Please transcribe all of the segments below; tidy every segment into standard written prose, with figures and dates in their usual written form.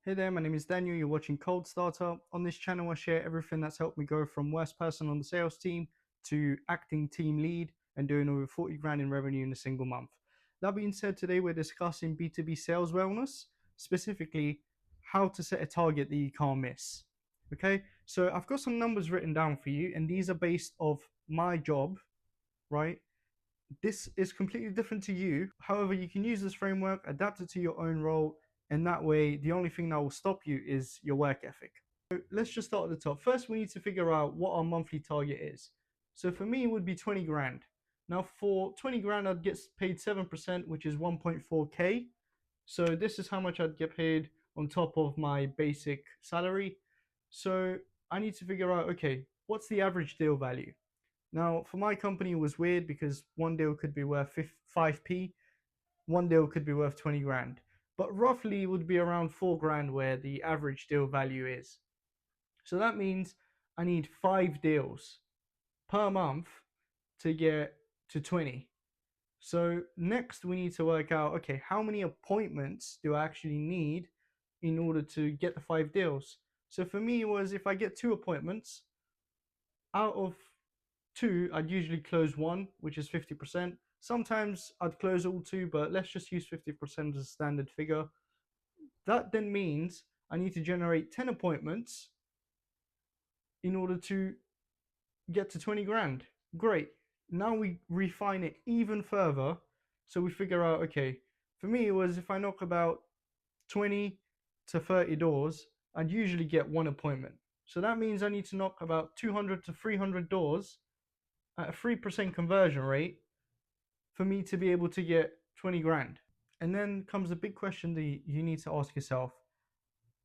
Hey there, my name is Daniel. You're watching Cold Starter. On this channel, I share everything that's helped me go from worst person on the sales team to acting team lead and doing over 40 grand in revenue in a single month. That being said, today we're discussing B2B sales wellness, specifically how to set a target that you can't miss. Okay, so I've got some numbers written down for you, and these are based off my job, right? This is completely different to you. However, you can use this framework, adapt it to your own role, and that way the only thing that will stop you is your work ethic. So let's just start at the top. First, we need to figure out what our monthly target is. So for me, it would be 20 grand. Now for 20 grand, I'd get paid 7%, which is 1.4K. So this is how much I'd get paid on top of my basic salary. So I need to figure out, okay, what's the average deal value? Now, for my company, it was weird because one deal could be worth 5p, one deal could be worth 20 grand, but roughly it would be around 4 grand where the average deal value is. So that means I need 5 deals per month to get to 20. So next we need to work out, okay, how many appointments do I actually need in order to get the 5 deals? So for me, it was if I get 2 appointments, out of 2, I'd usually close 1, which is 50%. Sometimes I'd close all 2, but let's just use 50% as a standard figure. That then means I need to generate 10 appointments in order to get to 20 grand. Great. Now we refine it even further. So we figure out, okay, for me, it was if I knock about 20 to 30 doors, I'd usually get 1 appointment. So that means I need to knock about 200 to 300 doors at a 3% conversion rate for me to be able to get 20 grand. And then comes the big question that you need to ask yourself.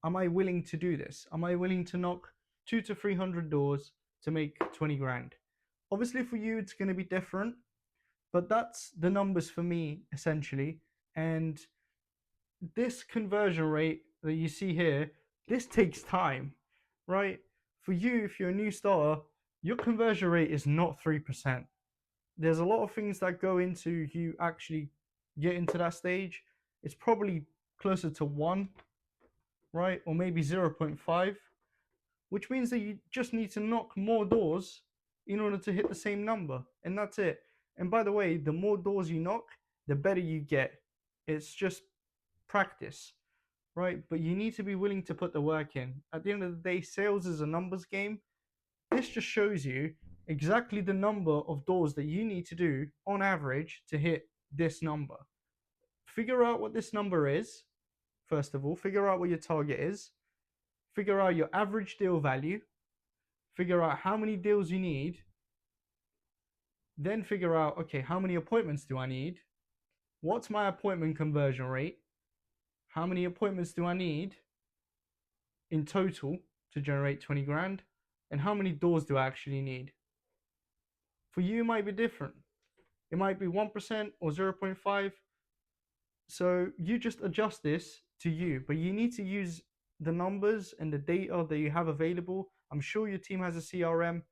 Am I willing to do this? Am I willing to knock 2 to 300 doors to make 20 grand? Obviously for you, it's going to be different, but that's the numbers for me essentially. And this conversion rate that you see here, this takes time, right? For you, if you're a new starter, your conversion rate is not 3%. There's a lot of things that go into you actually get into that stage. It's probably closer to 1, right? Or maybe 0.5, which means that you just need to knock more doors in order to hit the same number. And that's it. And by the way, the more doors you knock, the better you get. It's just practice, right? But you need to be willing to put the work in. At the end of the day, sales is a numbers game. This just shows you exactly the number of doors that you need to do on average to hit this number. Figure out what this number is, first of all. Figure out what your target is. Figure out your average deal value. Figure out how many deals you need. Then figure out, okay, how many appointments do I need? What's my appointment conversion rate? How many appointments do I need in total to generate 20 grand? And how many doors do I actually need? For you, it might be different. It might be 1% or 0.5. So you just adjust this to you, but you need to use the numbers and the data that you have available. I'm sure your team has a CRM.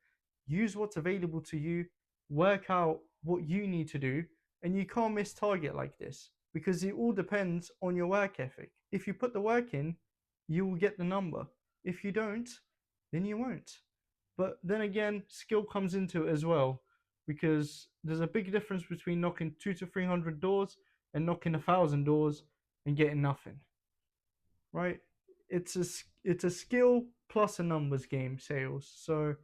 Use what's available to you, work out what you need to do, and you can't miss target like this because it all depends on your work ethic. If you put the work in, you will get the number. If you don't, then you won't. But then again, skill comes into it as well, because there's a big difference between knocking 2 to 300 doors and knocking 1,000 doors and getting nothing, right? It's a skill plus a numbers game, sales. So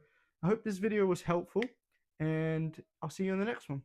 I hope this video was helpful, and I'll see you in the next one.